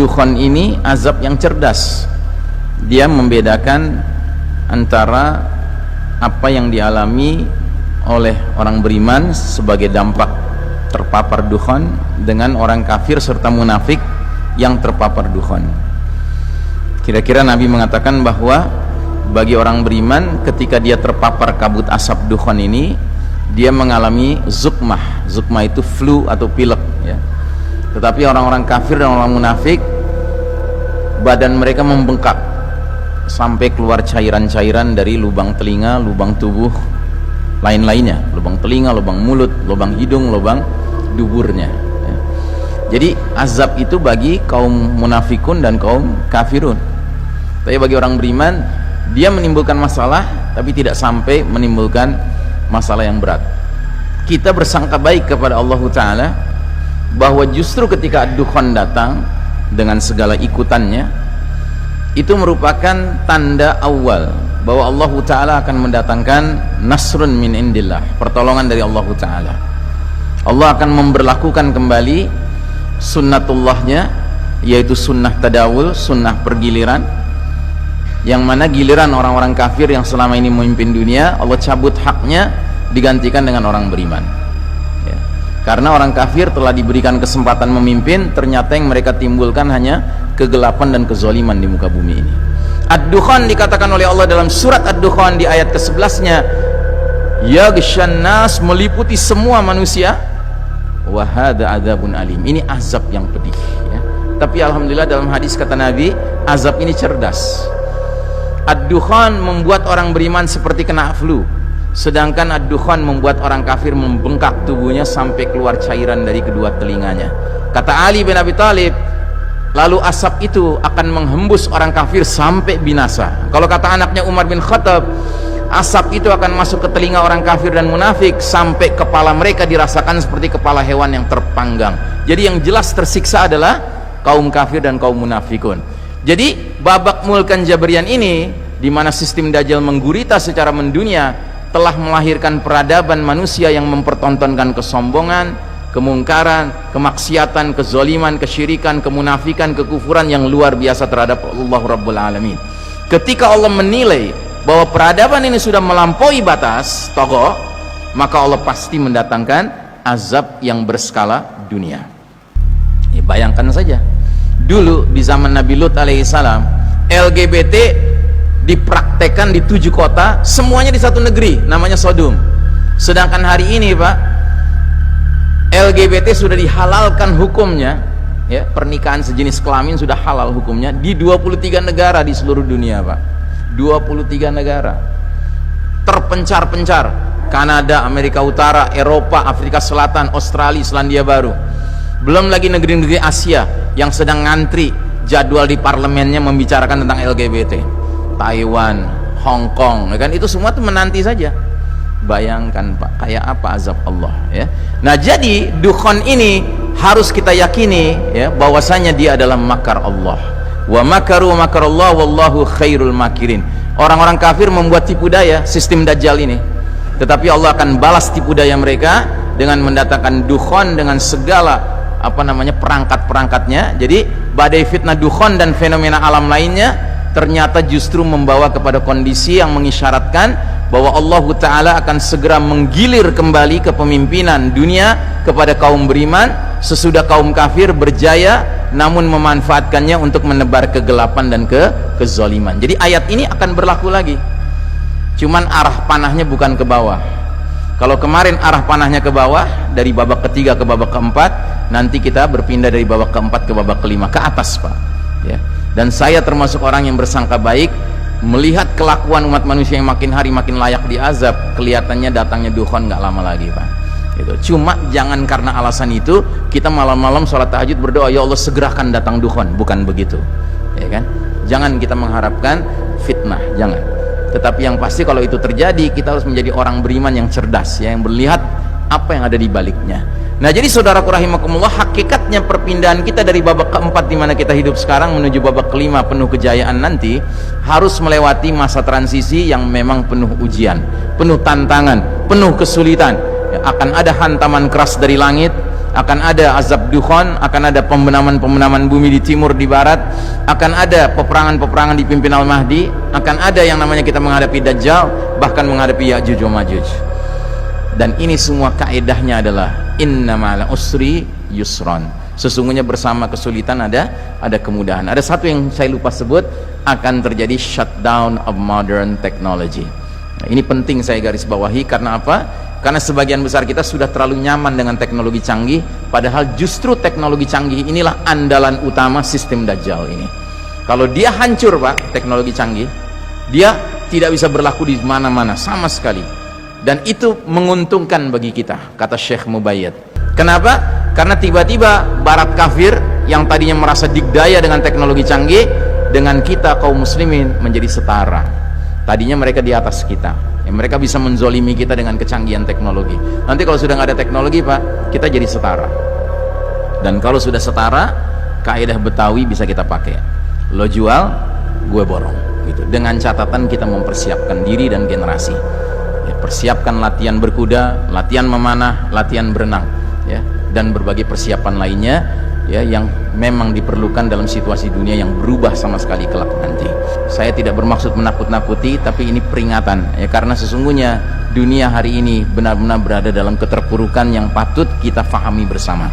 Dukhon ini azab yang cerdas. Dia membedakan antara apa yang dialami oleh orang beriman sebagai dampak terpapar dukhon dengan orang kafir serta munafik yang terpapar dukhon. Kira-kira Nabi mengatakan bahwa bagi orang beriman ketika dia terpapar kabut asap dukhon ini, dia mengalami zukmah. Zukmah itu flu atau pilek ya. Tetapi orang-orang kafir dan orang munafik, badan mereka membengkak sampai keluar cairan-cairan dari lubang telinga, lubang tubuh lain-lainnya, lubang telinga, lubang mulut, lubang hidung, lubang duburnya ya. Jadi azab itu bagi kaum munafikun dan kaum kafirun. Tapi bagi orang beriman, dia menimbulkan masalah tapi tidak sampai menimbulkan masalah yang berat. Kita bersangka baik kepada Allah Ta'ala bahwa justru ketika dukhon datang dengan segala ikutannya, itu merupakan tanda awal bahwa Allah Ta'ala akan mendatangkan nasrun min indillah, pertolongan dari Allah Ta'ala. Allah akan memberlakukan kembali sunnatullahnya, yaitu sunnah tadawul, sunnah pergiliran, yang mana giliran orang-orang kafir yang selama ini memimpin dunia, Allah cabut haknya, digantikan dengan orang beriman ya. Karena orang kafir telah diberikan kesempatan memimpin, ternyata yang mereka timbulkan hanya kegelapan dan kezaliman di muka bumi ini. Ad-Dukhan dikatakan oleh Allah dalam surat Ad-Dukhan di ayat ke-11-nya, yaghshan nas, meliputi semua manusia, wa hadza adzabun alim, ini azab yang pedih ya. Tapi alhamdulillah dalam hadis kata Nabi, azab ini cerdas. Ad-Dukhan membuat orang beriman seperti kena flu, sedangkan ad-dukhan membuat orang kafir membengkak tubuhnya sampai keluar cairan dari kedua telinganya. Kata Ali bin Abi Thalib, lalu asap itu akan menghembus orang kafir sampai binasa. Kalau kata anaknya Umar bin Khattab, asap itu akan masuk ke telinga orang kafir dan munafik sampai kepala mereka dirasakan seperti kepala hewan yang terpanggang. Jadi yang jelas tersiksa adalah kaum kafir dan kaum munafikun. Jadi babak mulkan Jabrian ini, di mana sistem Dajjal menggurita secara mendunia, telah melahirkan peradaban manusia yang mempertontonkan kesombongan, kemungkaran, kemaksiatan, kezaliman, kesyirikan, kemunafikan, kekufuran yang luar biasa terhadap Allah Rabbul Alamin. Ketika Allah menilai bahwa peradaban ini sudah melampaui batas tokoh, maka Allah pasti mendatangkan azab yang berskala dunia. Ya, bayangkan saja, dulu di zaman Nabi Lut alaihissalam, LGBT dipraktekkan di 7 kota, semuanya di satu negeri, namanya Sodom. Sedangkan hari ini Pak, LGBT sudah dihalalkan hukumnya ya, pernikahan sejenis kelamin sudah halal hukumnya di 23 negara di seluruh dunia Pak. 23 negara terpencar-pencar, Kanada, Amerika Utara, Eropa, Afrika Selatan, Australia, Selandia Baru. Belum lagi negeri-negeri Asia yang sedang ngantri jadwal di parlemennya membicarakan tentang LGBT, Taiwan, Hong Kong, ya kan? Itu semua tuh menanti saja. Bayangkan Pak, kayak apa azab Allah ya. Nah, jadi dukhon ini harus kita yakini ya, bahwasanya dia adalah makar Allah. Wa makaru makarallah wallahu khairul makirin. Orang-orang kafir membuat tipu daya sistem Dajjal ini, tetapi Allah akan balas tipu daya mereka dengan mendatangkan dukhon dengan segala perangkat-perangkatnya. Jadi badai fitnah dukhon dan fenomena alam lainnya ternyata justru membawa kepada kondisi yang mengisyaratkan bahwa Allah Ta'ala akan segera menggilir kembali kepemimpinan dunia kepada kaum beriman sesudah kaum kafir berjaya namun memanfaatkannya untuk menebar kegelapan dan kezaliman. Jadi ayat ini akan berlaku lagi, cuman arah panahnya bukan ke bawah. Kalau kemarin arah panahnya ke bawah dari babak ketiga ke babak keempat, nanti kita berpindah dari babak keempat ke babak kelima ke atas Pak ya. Dan saya termasuk orang yang bersangka baik melihat kelakuan umat manusia yang makin hari makin layak diazab. Kelihatannya datangnya dukhon nggak lama lagi Pak gitu. Cuma jangan karena alasan itu kita malam-malam sholat tahajud berdoa, ya Allah segerakan datang dukhon, bukan begitu ya kan. Jangan kita mengharapkan fitnah, jangan. Tetapi yang pasti kalau itu terjadi, kita harus menjadi orang beriman yang cerdas ya, yang melihat apa yang ada di baliknya. Nah, jadi saudaraku rahimakumullah, hakikatnya perpindahan kita dari babak keempat di mana kita hidup sekarang menuju babak kelima penuh kejayaan nanti harus melewati masa transisi yang memang penuh ujian, penuh tantangan, penuh kesulitan ya, akan ada hantaman keras dari langit, akan ada azab dukhan, akan ada pembenaman bumi di timur, di barat, akan ada peperangan dipimpin Al-Mahdi, akan ada yang namanya kita menghadapi Dajjal, bahkan menghadapi Ya'juj wa Ma'juj. Dan ini semua kaedahnya adalah inna ma'al usri yusron, sesungguhnya bersama kesulitan ada kemudahan. Ada satu yang saya lupa sebut, akan terjadi shutdown of modern technology. Nah, ini penting saya garis bawahi. Karena apa? Karena sebagian besar kita sudah terlalu nyaman dengan teknologi canggih, padahal justru teknologi canggih inilah andalan utama sistem Dajjal ini. Kalau dia hancur Pak, teknologi canggih, dia tidak bisa berlaku di mana-mana sama sekali, dan itu menguntungkan bagi kita, kata Syekh Mubayyad. Kenapa? Karena tiba-tiba barat kafir yang tadinya merasa digdaya dengan teknologi canggih, dengan kita kaum muslimin menjadi setara. Tadinya mereka di atas kita, mereka bisa menzolimi kita dengan kecanggihan teknologi. Nanti kalau sudah nggak ada teknologi Pak, kita jadi setara. Dan kalau sudah setara, kaidah Betawi bisa kita pakai, lo jual, gue borong gitu. Dengan catatan kita mempersiapkan diri dan generasi ya, persiapkan latihan berkuda, latihan memanah, latihan berenang ya, dan berbagai persiapan lainnya ya, yang memang diperlukan dalam situasi dunia yang berubah sama sekali kelak nanti. Saya tidak bermaksud menakut-nakuti, tapi ini peringatan ya, karena sesungguhnya dunia hari ini benar-benar berada dalam keterpurukan yang patut kita fahami bersama.